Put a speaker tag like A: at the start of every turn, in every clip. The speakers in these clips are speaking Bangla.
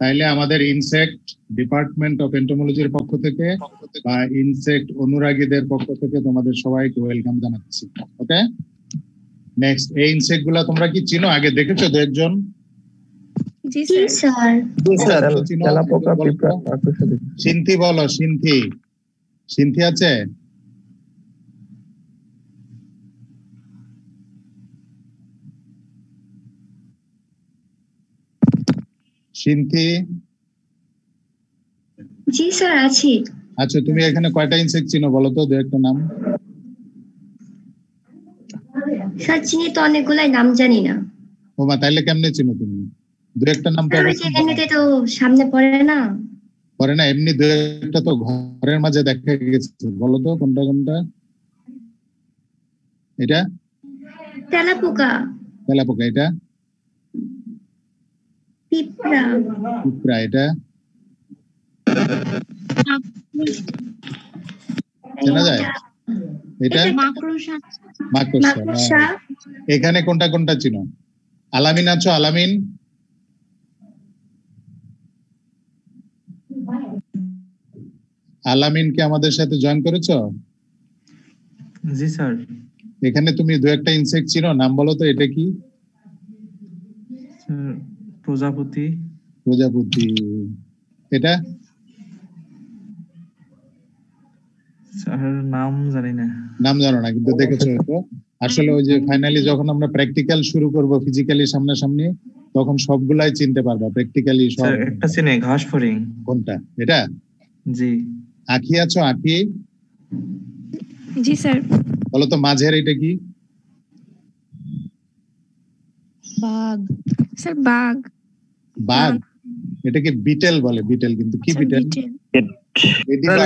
A: তাইলে আমাদের ইনসেক্ট ডিপার্টমেন্ট অফ এন্টোমোলজির পক্ষ থেকে বা ইনসেক্ট অনুরাগীদের পক্ষ থেকে তোমাদের সবাইকে ওয়েলকাম জানাচ্ছি। ওকে, নেক্সট, এই ইনসেক্ট গুলা তোমরা কি চিনো? আগে দেখেছো দু একজন?
B: জি স্যার।
C: তেলাপোকা, পিঁপড়া, মাকড়সা।
A: সিনথি বলো, সিনথি। সিনথি আছে? সিনথি?
B: জি স্যার আছি।
A: আচ্ছা, তুমি এখানে কয়টা ইনসেক্ট চিনো বলো তো, দু একটা নাম।
B: স্যার চিনি তো অনেকগুলাই, নাম জানি না।
A: ও মা, তাইলে কেমনে চিনো তুমি? দু একটা নাম তো
B: এমনিতে তো সামনে পড়ে না।
A: পড়ে না, এমনি দু একটা তো ঘরের মাঝে দেখা গেছে, বলো তো কোনটা কোনটা? এটা
B: তেলাপোকা।
A: তেলাপোকা। এটা
B: পিঁপড়া।
A: পিঁপড়া। এটা চেনা যায়? এটা
B: মাকড়সা।
A: মাকড়সা। এখানে কোনটা কোনটা চিনো? আলামিন আছো? আলামিন? আলামিন কি আমাদের সাথে জয়েন করেছো?
C: জি স্যার।
A: এখানে তুমি দু একটা ইনসেক্ট চিনো, নাম বলো তো। এটা কি?
C: প্রজাপতি।
A: প্রজাপতি। এটা
C: স্যার নাম জানি না।
A: নাম জানো না, কিন্তু দেখেছো হয়তো। আসলে ওই যে ফাইনালি যখন আমরা প্র্যাকটিক্যাল শুরু করব ফিজিক্যালি সামনাসামনি, তখন সবগুলাই চিনতে পারবা প্র্যাকটিক্যালি সব।
C: একটা চিনি, ঘাস ফড়িং।
A: কোনটা? এটা?
C: জি।
A: আঁখি আছো? আঁখি?
B: জি স্যার।
A: বলো তো মাঝের এটা কি?
B: বাঘ। স্যার বাঘ।
A: বাঘ? এটাকে বিটেল বলে। বিটেল, কিন্তু কি beetle?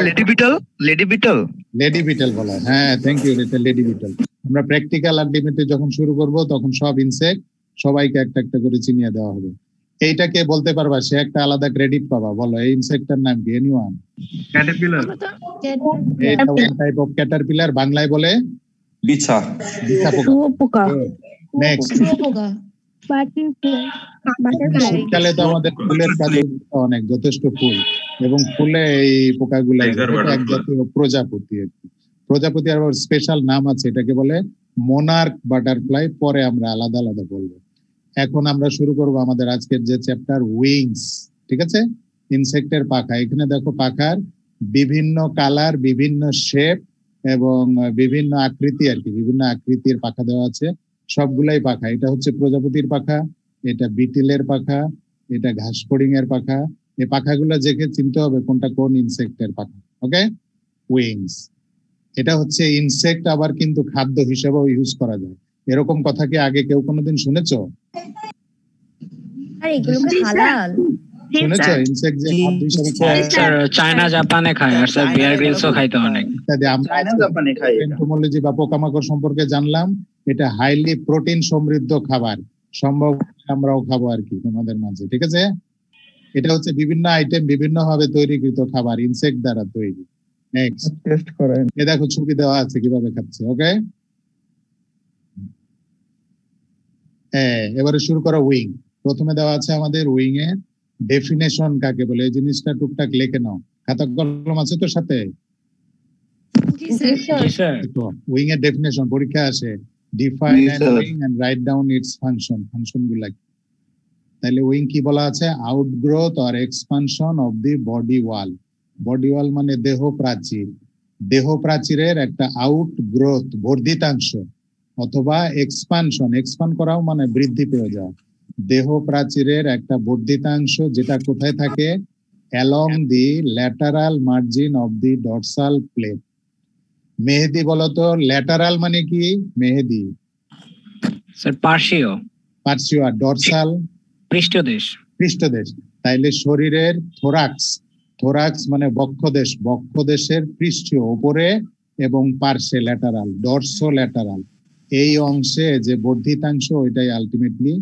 D: Lady beetle. Lady beetle.
A: Lady beetle বলা। হ্যাঁ, থ্যাংক ইউ। এটা লেডি বিটেল। আমরা প্র্যাকটিক্যাল আলটিমেটলি যখন শুরু করব, তখন সব ইনসেক্ট সবাইকে একটা একটা করে চিনিয়ে দেওয়া হবে। এইটাকে বলতে পারবা, সে একটা আলাদা ক্রেডিট পাবা। বলো এই ইনসেক্টটার নাম কি? এনিওয়ান?
C: ক্যাটারপিলার।
A: এটা ওয়ান টাইপ অফ ক্যাটারপিলার। বাংলায় বলে
D: বিছা।
A: বিছা পোকা। নেক্সট, শীতকালে তো আমাদের ফুলের কাজে অনেক যথেষ্ট ফুল, এবং ফুলে এই পোকাগুলো এক জাতীয় প্রজাপতি। প্রজাপতি আবার স্পেশাল নাম আছে, এটাকে বলে মোনার্ক বাটারফ্লাই। পরে আমরা আলাদা আলাদা বলবো। এখন আমরা শুরু করব আমাদের আজকের যে চ্যাপ্টার, উইংস। ঠিক আছে? ইনসেক্টের পাখা। এখানে দেখো পাখার বিভিন্ন কালার, বিভিন্ন শেপ এবং বিভিন্ন আকৃতি আর কি, বিভিন্ন আকৃতির পাখা দেওয়া আছে। সবগুলাই পাখা। এটা হচ্ছে প্রজাপতির পাখা, এটা বিটেলের পাখা, এটা ঘাসফড়িং এর পাখা। এই পাখাগুলো দেখে চিনতে হবে কোনটা কোন ইনসেক্টের পাখা। ওকে, উইংস। এটা হচ্ছে ইনসেক্ট, আবার কিন্তু খাদ্য হিসেবেও ইউজ করা যায়। এরকম কথা কি আগে কেউ কোনোদিন শুনেছো?
B: আর এগুলো কি হালাল?
A: শুনেছো ইনসেক্ট যে খাদ্য হিসেবে খায়?
E: স্যার চায়না জাপানে খায়, আর স্যার বিয়ার গ্রিলসও খাইতো অনেক।
A: আমরা এন্টোমোলজি বা পোকামাকড় সম্পর্কে জানলাম। এটা হাইলি প্রোটিন সমৃদ্ধ খাবার, সম্ভব আমরাও খাবো আর কি তোমাদের মাঝে। ঠিক আছে? এটা হচ্ছে বিভিন্ন আইটেম, বিভিন্ন ভাবে তৈরিকৃত খাবার, ইনসেক্ট দ্বারা তৈরি। নেক্সট,
C: টেস্ট করেন।
A: এ দেখো ছবি দেওয়া আছে কিভাবে খাচ্ছে। ওকে, হ্যাঁ, এবারে শুরু করো উইং। প্রথমে দেওয়া আছে আমাদের উইং এর ডেফিনেশন কাকে বলে। এই জিনিসটা টুকটাক লিখে নাও। খাতা কলম আছে তো সাথে? উইং এর ডেফিনেশন পরীক্ষা আসে। Define and wing and write down its function. Function গুলা তাহলে উইং কি বলা আছে? Outgrowth or expansion of the body wall. Body wall মানে দেহ প্রাচীর। দেহ প্রাচীরের একটা আউটগ্রোথ, বর্ধিতাংশ, অথবা এক্সপানশন, এক্সপান্ড করাও মানে বৃদ্ধি পেয়ে যাওয়া। দেহ প্রাচীরের একটা বর্ধিতাংশ, যেটা কোথায় থাকে? Along the lateral margin of the dorsal plate. Mehedi বলতো ল্যাটারাল মানে কি? মেহেদি
E: স্যার পার্শ্বীয়।
A: পার্শ্বীয়। আর ডরসাল?
E: পৃষ্ঠদেশ।
A: পৃষ্ঠদেশ। তাইলে শরীরের থোরাক্স, থোরাক্স মানে বক্ষদেশ, বক্ষদেশের পৃষ্ঠীয় উপরে এবং পার্শ্বে ল্যাটারাল, ডরসো ল্যাটারাল। এই অংশে যে বর্ধিতাংশ, ওইটাই আলটিমেটলি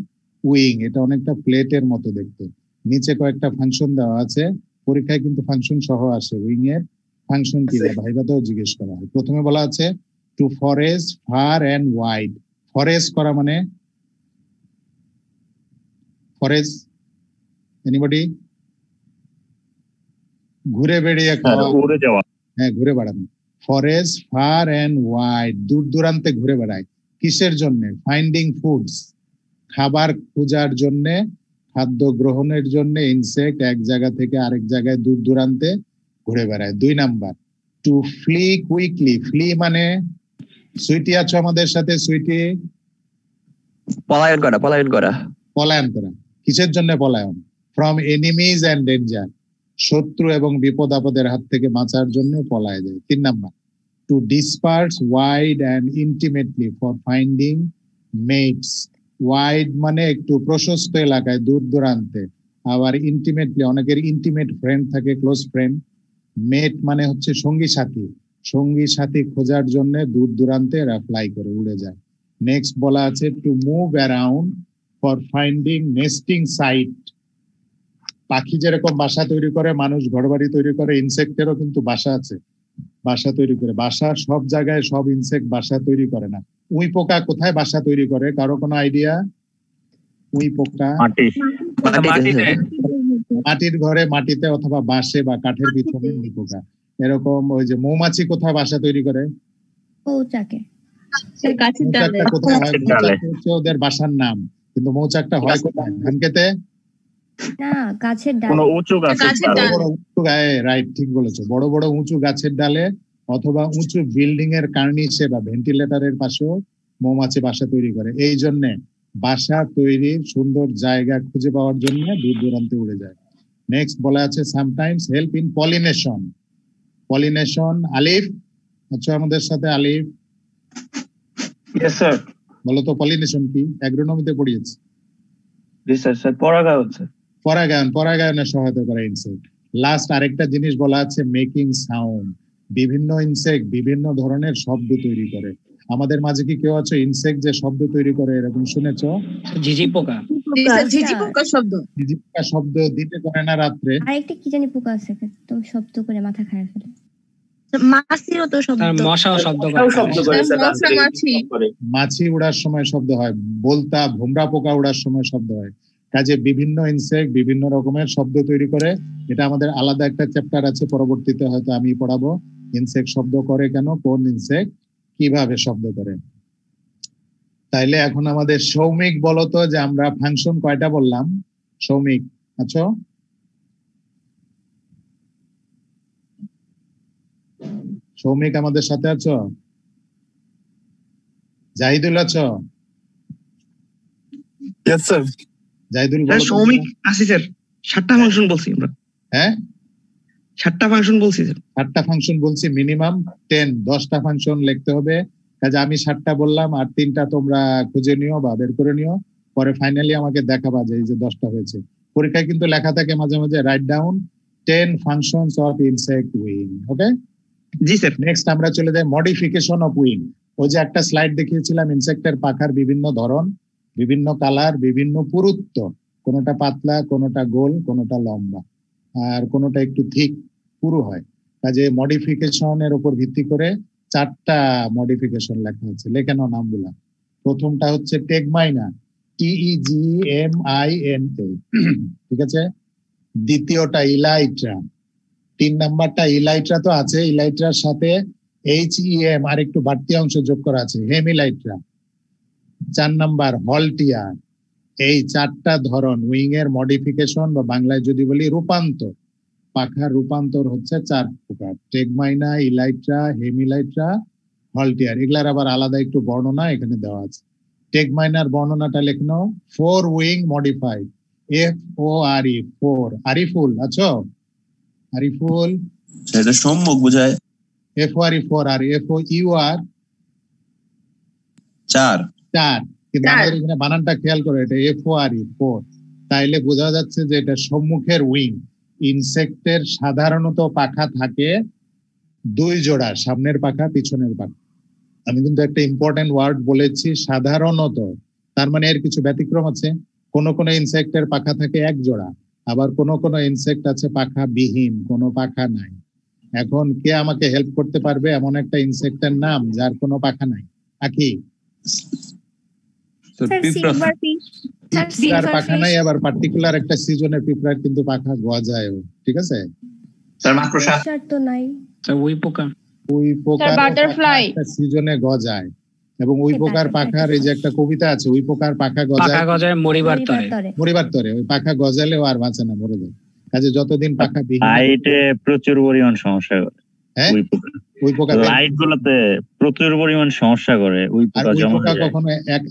A: উইং। এটা অনেকটা প্লেটের মতো দেখতে। নিচে কয়েকটা ফাংশন দেওয়া আছে, পরীক্ষায় কিন্তু ফাংশন সহ আসে। উইং এর ফাংশন কি ভাইবাতেও জিজ্ঞেস করা হয়। প্রথমে বলা আছে to forage far and wide. Forage করা মানে? Forage anybody? ঘুরে বেড়িয়ে
D: স্যার
A: খাওয়া,
D: উড়ে যাওয়া।
A: হ্যাঁ ঘুরে বেড়ানো। ফরেস্ট ফার এন্ড ওয়াইড, দূর দূরান্তে ঘুরে বেড়ায়। কিসের জন্য? ফাইন্ডিং ফুডস, খাবার খোঁজার জন্য, খাদ্য গ্রহণের জন্য ইনসেক্ট এক জায়গা থেকে আরেক জায়গায় দূর দূরান্তে ঘুরে বেড়ায়। 2 number, to flee quickly, flee মানে সুইটি আছো আমাদের সাথে? সুইটি,
D: পলায়ন করা, পলায়ন করা।
A: পলায়ন করা। কিসের জন্য পলায়ন? ফ্রম এনিমিজ এন্ড ডেঞ্জার, শত্রু এবং বিপদ আপদের হাত থেকে বাঁচার জন্য পলায় যায়। 3 number, to disperse wide and intimately for finding mates. Wide মানে একটু প্রশস্ত এলাকায়, দূর দূরান্তে। আবার ইন্টিমেটলি, অনেকের ইন্টিমেট ফ্রেন্ড থাকে, ক্লোজ ফ্রেন্ড। মেট মানে হচ্ছে সঙ্গী সাথী, সঙ্গী সাথী খোঁজার জন্য দূর দূরান্তে এরা ফ্লাই করে, উড়ে যায়। নেক্সট বলা আছে to move around for finding nesting site. পাখি যেরকম বাসা তৈরি করে, মানুষ ঘরবাড়ি তৈরি করে, ইনসেক্টেরও কিন্তু বাসা আছে, বাসা তৈরি করে। বাসা সব জায়গায় সব ইনসেক্ট বাসা তৈরি করে না। উই পোকা কোথায় বাসা তৈরি করে? কারো কোনো আইডিয়া? উই পোকা মাটির ঘরে, মাটিতে অথবা বাঁশে বা কাঠের পিছনে উই পোকা। এরকম ওই যে মৌমাছি কোথায় বাসা তৈরি করে?
B: মৌচাকে।
A: মৌচাকটা কোথায় হয়? মৌচাক হচ্ছে ওদের বাসার নাম, কিন্তু মৌচাকটা হয় কোথায়? ধান খেতে
B: না, গাছের
D: কোনো
B: ডালে।
D: উঁচু গাছের
A: বড়
D: ডালে।
A: বড় উঁচু গায়ে, রাইট, ঠিক বলেছো, বড় বড় উঁচু গাছের ডালে অথবা উঁচু বিল্ডিং এর কার্নিশে বা ভেন্টিলেটরের পাশেও মৌমাছি বাসা তৈরি করে। এই জন্য বাসা তৈরির সুন্দর জায়গা খুঁজে পাওয়ার জন্য দূর দূরান্তে উড়ে যায়। নেক্সট বলা আছে sometimes help in pollination. Pollination, আলিফ আচ্ছা আমাদের সাথে? আলিফ
C: ইয়েস স্যার।
A: বলো তো পলিনেশন কি? অ্যাগ্রোনমিতে পড়িয়েছি।
C: জি স্যার। স্যার পরাগায়ন স্যার।
A: পরাগায়ন, পরাগায়নে সহায়তা করে ইনসেক্ট। লাস্ট আরেকটা জিনিস বলা আছে মেকিং সাউন্ড। বিভিন্ন ইনসেক্ট বিভিন্ন ধরনের শব্দ তৈরি করে। আমাদের মাঝে কি কেউ আছে ইনসেক্ট যে শব্দ তৈরি করে এরকম শুনেছো?
E: ঝিঝি পোকা।
B: ঝিঝি পোকা শব্দ।
A: ঝিঝি পোকা শব্দ দিতে করে না রাত্রে?
B: আরেকটা কি জানি পোকা আছে, তো শব্দ করে মাথা খারাপ ফেলে।
F: মাছিরও তো শব্দ।
E: তার মশাও শব্দ করে।
A: মাছি উড়ার সময় শব্দ হয়, বলতা ভোমরা পোকা উড়ার সময় শব্দ হয়। কাজে বিভিন্ন ইনসেক্ট বিভিন্ন রকমের শব্দ তৈরি করে। এটা আমাদের আলাদা একটা চ্যাপ্টার আছে, পরবর্তীতে হয়তো আমি পড়াবো ইনসেক্ট শব্দ করে কেন, কোন ইনসেক্ট কিভাবে শব্দ করে। তাইলে এখন আমাদের সৌমিক বলতো যে আমরা ফাংশন কয়টা বললাম? সৌমিক আছো? সৌমিক আমাদের সাথে আছো? জাহিদুল আছো?
D: Yes sir.
A: জাহিদুল
G: স্যার
A: বলো।
G: সৌমিক আছি স্যার। 7টা ফাংশন বলছি আমরা।
A: হ্যাঁ
G: 7টা ফাংশন বলছি স্যার।
A: 7টা ফাংশন বলছি, মিনিমাম 10-10টা ফাংশন লিখতে হবে। কাজে আমি 7টা বললাম, আর 3টা তোমরা খুঁজে নিও বা বের করে নিও, পরে ফাইনালি আমাকে দেখাবা যে এই যে 10টা হয়েছে। পরীক্ষায় কিন্তু লেখা থাকে মাঝে মাঝে write down 10 functions of insect wing. Okay
G: G sir.
A: Next আমরা চলে যাই মডিফিকেশন অফ উইং। ওই যে একটা স্লাইড দেখিয়েছিলাম ইনসেক্টের পাখার বিভিন্ন ধরন, বিভিন্ন কালার, বিভিন্ন পুরুত্ব, কোনোটা পাতলা, কোনোটা গোল, কোনোটা লম্বা, আর কোনোটা একটু থিক পুরু হয়। কাজে মডিফিকেশনের উপর ভিত্তি করে 4টা মডিফিকেশন লেখা আছে, লেখে নাও নামগুলা। প্রথমটা হচ্ছে টেগমাইনা, TEGMINA, ঠিক আছে। দ্বিতীয়টা ইলাইট্রা। 3 নাম্বারটা ইলাইট্রা তো আছে, ইলাইট্রার সাথে HEM আর একটু বাড়তি অংশ যোগ করা আছে, হেমিলাইট্রা। 4 নাম্বার হলটিয়া। এই 4টা ধরন উইং এর মডিফিকেশন বা বাংলায় যদি বলি রূপান্তর, পাখার রূপান্তর হচ্ছে 4 প্রকার, টেগমাইনা, ইলাইট্রা, হেমিলাইট্রা, হলটিয়ার। এগুলার আবার আলাদা একটু বর্ণনা এখানে দেওয়া আছে। টেগমাইনার বর্ণনাটা লেখনো, 4 উইং মডিফাইড, FORE 4। আরিফুল আছো? আরিফুল?
D: এটা সম্মুখ বোঝায়।
A: FORE 4 আর FOUR
D: 4।
A: কিন্তু আমাদের এখানে বানানটা খেয়াল করো, এটা FORE 4। তাইলে বোঝা যাচ্ছে যে এটা সম্মুখের উইং। ইনসেক্টের সাধারণত পাখা থাকে 2 জোড়া, সামনের পাখা পিছনের পাখা। আমি কিন্তু একটা ইম্পর্টেন্ট ওয়ার্ড বলেছি সাধারণত, তার মানে এর কিছু ব্যতিক্রম আছে। কোন কোন ইনসেক্টের পাখা থাকে 1 জোড়া, আবার কোন কোন ইনসেক্ট আছে পাখা বিহীন, কোনো পাখা নাই। এখন কে আমাকে হেল্প করতে পারবে এমন একটা ইনসেক্টের নাম যার কোনো পাখা নাই? আকি পিঁপড়ার পাখা নাই, আবার পার্টিকুলার একটা সিজনের পিঁপড়ার কিন্তু পাখা গজায়, ঠিক আছে।
H: স্যার মাকড়সা।
B: স্যার তো নাই।
E: স্যার উই পোকা।
A: উই পোকার
F: বাটারফ্লাই।
A: সিজনে গজায় এবং উই পোকার পাখার এই যে একটা কবিতা আছে, উই পোকার পাখা
E: পাকা
A: গজায়
E: গজায় মরিবার তরে।
A: মরিবার তরে, ওই পাখা গজালেও আর বাঁচে না, মরে যায়। কাজে যতদিন পাখা বিহীন
I: লাইটে প্রচুর পরিমাণ সমস্যা করে।
A: হ্যাঁ উই পোকা
I: লাইট গুলোতে প্রচুর পরিমাণ সমস্যা করে। উই
A: আর
I: পোকা
A: উই
I: জমা
A: পোকা
I: হয়ে যায়।
A: কখনো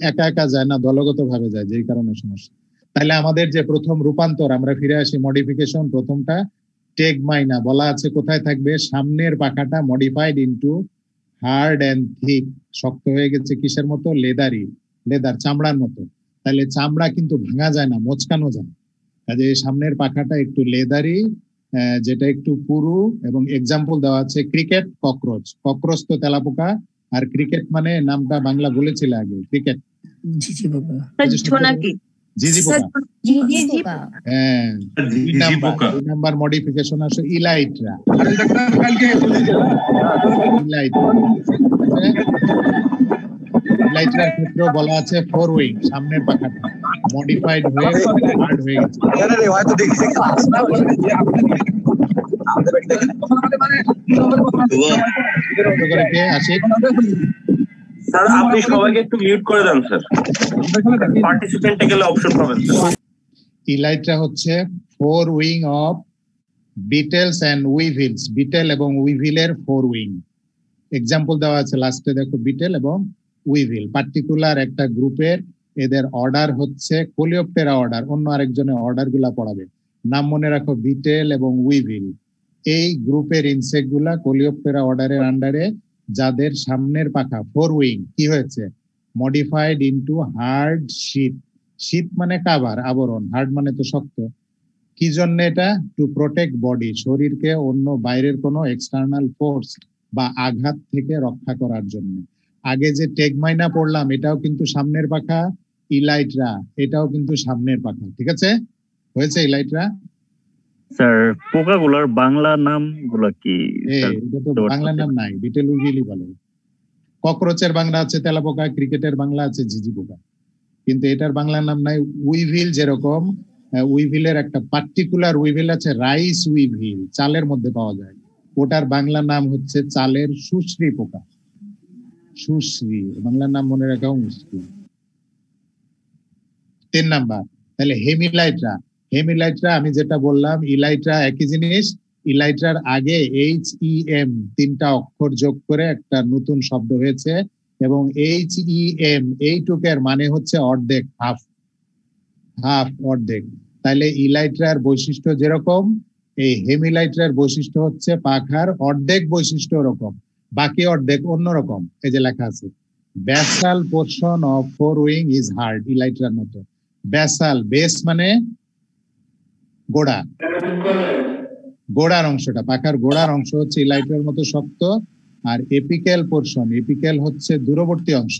A: একা একা যায় না, দলগত ভাবে যায়, যেই কারণে সমস্যা। তাহলে আমাদের যে প্রথম রূপান্তর, আমরা ফিরে আসি মডিফিকেশন। প্রথমটা টেগমাইনা, বলা আছে কোথায় থাকবে, সামনের পাখাটা modified into hard and thick, শক্ত হয়ে গেছে কিসের মতো, লেদার, চামড়ার মতো। তাহলে চামড়া কিন্তু ভাঙা যায় না, মোচকানো যায়। কাজে সামনের পাখাটা একটু লেদারি, যেটা একটু পুরু। এবং এক্সাম্পল দেওয়া আছে ক্রিকেট, ককরোচ। ককরোচ তো তেলাপোকা, আর ক্রিকেট মানে নামটা বাংলা বলেছিল আগে, ক্রিকেট ঝিঝি পোকা। হ্যাঁ, দুই নাম্বার মডিফিকেশন আছে ইলাইট্রা। ইলাইট্রার ক্ষেত্রে বলা আছে ফোর উইং, সামনের পাখাটা মডিফাইড হয়ে হার্ড হয়ে গেছে।
H: স্যার আপনি সবাইকে একটু মিউট করে দেন স্যার, পার্টিসিপেন্টে গেলে অপশন পাবেন স্যার।
A: ইলাইট্রা হচ্ছে fore wing of beetles and weevils, beetle এবং উইভিলের ফোর উইং। এক্সাম্পল দেওয়া আছে লাস্টে, দেখো বিটেল এবং উইভিল পার্টিকুলার একটা গ্রুপের, এদের অর্ডার হচ্ছে কোলিওপ্টেরা অর্ডার। অন্য আরেকজনের অর্ডার গুলা পড়াবে, নাম মনে রাখো, বিটেল এবং উইভিল। এই গ্রুপের ইনসেক্ট গুলা কোলিওপ্টেরা অর্ডারের আন্ডারে, যাদের সামনের পাখা ফোর উইং কি হয়েছে, মডিফাইড ইনটু হার্ড শীট। শীত মানে কাভার, আবরণ, হার্ড মানে তো শক্ত। কি জন্য এটা, টু প্রোটেক্ট বডি, শরীরকে অন্য বাইরের কোনো এক্সটার্নাল ফোর্স বা আঘাত থেকে রক্ষা করার জন্য। আগে যে টেগমাইনা পড়লাম, এটাও কিন্তু সামনের পাখা। ইলাইট্রা এটাও কিন্তু সামনের পাখা। ঠিক আছে, হয়েছে ইলাইট্রা।
I: স্যার পোকাগুলোর বাংলা নাম গুলো কি?
A: এটা তো বাংলা নাম নাই, বিটেল উইভিলই বলে। ককরোচের বাংলা আছে তেলাপোকা, ক্রিকেটের বাংলা আছে ঝিঝি পোকা, কিন্তু এটার বাংলা নাম নাই। উইভিল যেরকম, উইভিলের একটা পার্টিকুলার উইভিল আছে, রাইস উইভিল, চালের মধ্যে পাওয়া যায়, ওটার বাংলা নাম হচ্ছে চালের সুশ্রী পোকা। সুশ্রী বাংলার নাম মনে রাখাও মুশকিল। 3 নাম্বার, তাহলে হেমিলাইট্রা। হেমিলাইট্রা আমি যেটা বললাম, ইলাইট্রা একই জিনিস। ইলাইট্রার আগে HEM 3টা অক্ষর যোগ করে একটা নতুন শব্দ হয়েছে, এবং HEM এইটুকের মানে হচ্ছে অর্ধেক, হাফ, অর্ধেক। তাহলে ইলাইট্রার বৈশিষ্ট্য যেরকম, এই হেমিলাইট্রার বৈশিষ্ট্য হচ্ছে পাখার অর্ধেক বৈশিষ্ট্য ওরকম, বাকি অর্ধেক অন্যরকম। এই যে লেখা আছে, basal portion of fore wing is hard, ইলাইট্রার মতো। ব্যাসাল, বেস মানে গোড়া, গোড়ার অংশটা, পাখার গোড়ার অংশ হচ্ছে ইলাইট্রার মতো শক্ত। আর এপিক্যাল পোর্শন, এপিক্যাল হচ্ছে দূরবর্তী অংশ,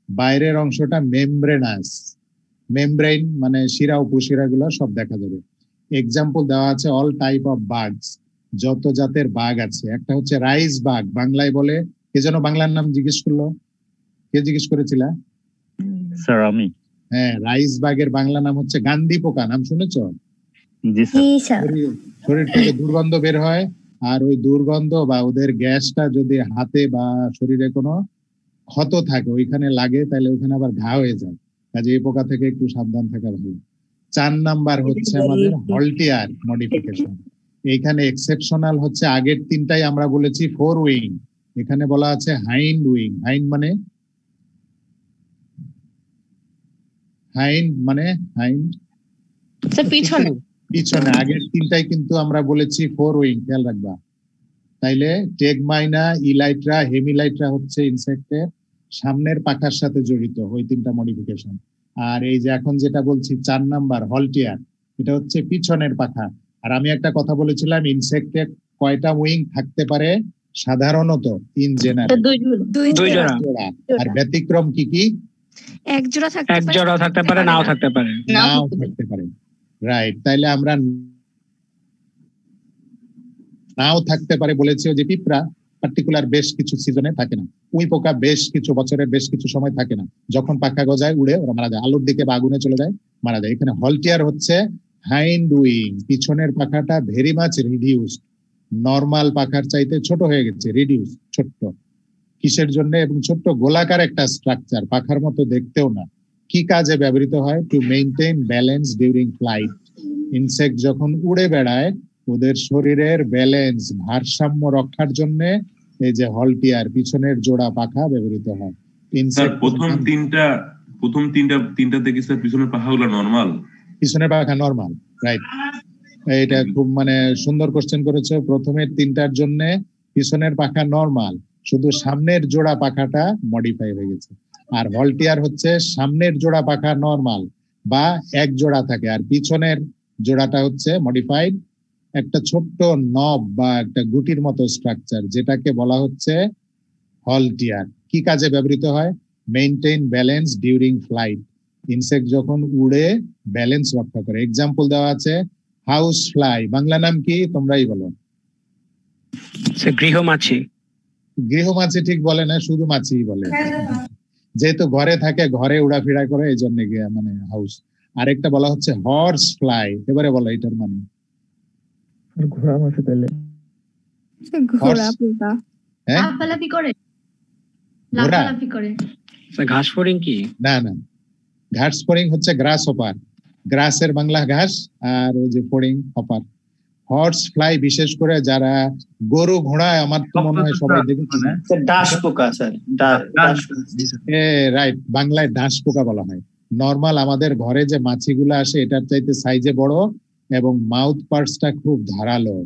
A: বাইরের অংশটা মেমব্রেনাস। মেমব্রেন মানে শিরা, উপশিরা গুলো সব দেখা যাবে। এক্সাম্পল দেওয়া আছে, অল টাইপ অফ বার্ডস, যত জাতের বাঘ আছে। একটা হচ্ছে রাইস বাঘ, বাংলায় বলে, কে যেন বাংলার নাম জিজ্ঞেস করলো, কে জিজ্ঞেস করেছিল?
I: স্যার আমি।
A: হ্যাঁ, রাইস বাঘের বাংলা নাম হচ্ছে গান্ধী পোকা, নাম শুনেছো?
I: জি স্যার।
A: শরীর থেকে দুর্গন্ধ বের হয়, আর ওই দুর্গন্ধ বা ওদের গ্যাসটা যদি হাতে বা শরীরে কোনো ক্ষত থাকে ওইখানে লাগে, তাহলে ওখানে আবার ঘা হয়ে যায়। কাজে এই পোকা থেকে একটু সাবধান থাকা ভালো। 4 নাম্বার হচ্ছে আমাদের হলটিয়ার মডিফিকেশন। এইখানে এক্সেপশনাল হচ্ছে, আগের 3টাই আমরা বলেছি ফোর উইং, এখানে বলা আছে হাইন্ড উইং। হাইন্ড মানে
F: পিছনে।
A: পিছনে। আগের 3টাই কিন্তু আমরা বলেছি ফোর উইং, খেয়াল রাখবা। তাইলে টেগমাইনা, ইলাইট্রা, হেমিলাইট্রা হচ্ছে ইনসেক্টের সামনের পাখার সাথে জড়িত, ওই 3টা মডিফিকেশন। আর এই যে এখন যেটা বলছি 4 নাম্বার হলটিয়ার, এটা হচ্ছে পিছনের পাখা। আর আমি একটা কথা বলেছিলাম, ইনসেক্টে কয়টা উইং থাকতে পারে সাধারণত, ইন জেনারেল
E: 2 জোড়া।
A: আর ব্যতিক্রম কি কি?
F: এক জোড়া
E: থাকতে পারে, নাও থাকতে পারে।
A: রাইট, তাইলে আমরা নাও থাকতে পারে বলেছি, যে পিঁপড়া পার্টিকুলার বেশ কিছু সিজনে থাকে না, উই পোকা বেশ কিছু বছরের বেশ কিছু সময় থাকে না, যখন পাখা গজায় উড়ে ওরা মারা যায়, আলোর দিকে বা আগুনে চলে যায়, মারা যায়। এখানে হলটিয়ার হচ্ছে হাইন্ড উইং, পিছনের পাখাটা ভেরি মাচ রিডিউসড, নরমাল পাখার চাইতে ছোট হয়ে গেছে, রিডিউস, ছোট্ট। কিসের জন্য? এবং ছোট্ট গোলাকার একটা স্ট্রাকচার, পাখার মতো দেখতেও না। কি কাজে ব্যবহৃত হয়? To maintain balance during flight. Insect যখন উড়ে বেড়ায় ওদের শরীরের ব্যালেন্স, ভারসাম্য রক্ষার জন্য এই যে হলটিয়ার, পিছনের জোড়া পাখা ব্যবহৃত হয়। ইনসেক্ট
J: প্রথম তিনটা দেখি স্যার পিছনের পাখাগুলো নরমাল,
A: পিছনের পাখা নরমাল, রাইট। এটা খুব মানে সুন্দর কোশ্চেন করেছো। প্রথমের তিনটার জন্য পিছনের পাখা নরমাল, শুধু সামনের জোড়া পাখাটা মডিফাই হয়ে গেছে। আর হলটিয়ার হচ্ছে সামনের জোড়া পাখা নরমাল বা এক জোড়া থাকে, আর পিছনের জোড়াটা হচ্ছে মডিফাইড, একটা ছোট্ট নব বা একটা গুটির মতো স্ট্রাকচার, যেটাকে বলা হচ্ছে হলটিয়ার। কি কাজে ব্যবহৃত হয়? Maintain balance during flight. Insect যখন উড়ে ব্যালেন্স রক্ষা করে। এক্সাম্পল দেওয়া আছে হাউস ফ্লাই, বাংলা নাম কি তোমরাই বলো।
E: গৃহমাছি।
A: গৃহমাছি ঠিক বলে না, শুধু মাছি বলে, যেহেতু ঘরে থাকে, ঘরে উড়াফেরা করে, এই জন্য মানে হাউস। আরেকটা বলা হচ্ছে হর্স ফ্লাই। এবারে বলো এটার মানে।
F: ঘোড়া মাছি পেলে ঘোড়া পোকা
B: লাফালাফি করে, লাফালাফি করে।
E: ঘাস ফড়িং কি?
A: না না, ঘাস ফড়িং হচ্ছে গ্রাস হপার। গ্রাসের বাংলা ঘাস, আর ওই যে ফড়িং হপার। হর্স ফ্লাই বিশেষ করে যারা গরু ঘোড়ায়, আমার তো মনে হয় সবাই দেখেছি না,
C: ডাস পোকা স্যার,
A: রাইট, বাংলায় ডাস পোকা বলা হয়। নরমাল আমাদের ঘরে যে মাছিগুলো আসে এটার চাইতে সাইজে বড় এবং মাউথ পার্টসটা খুব ধারালো,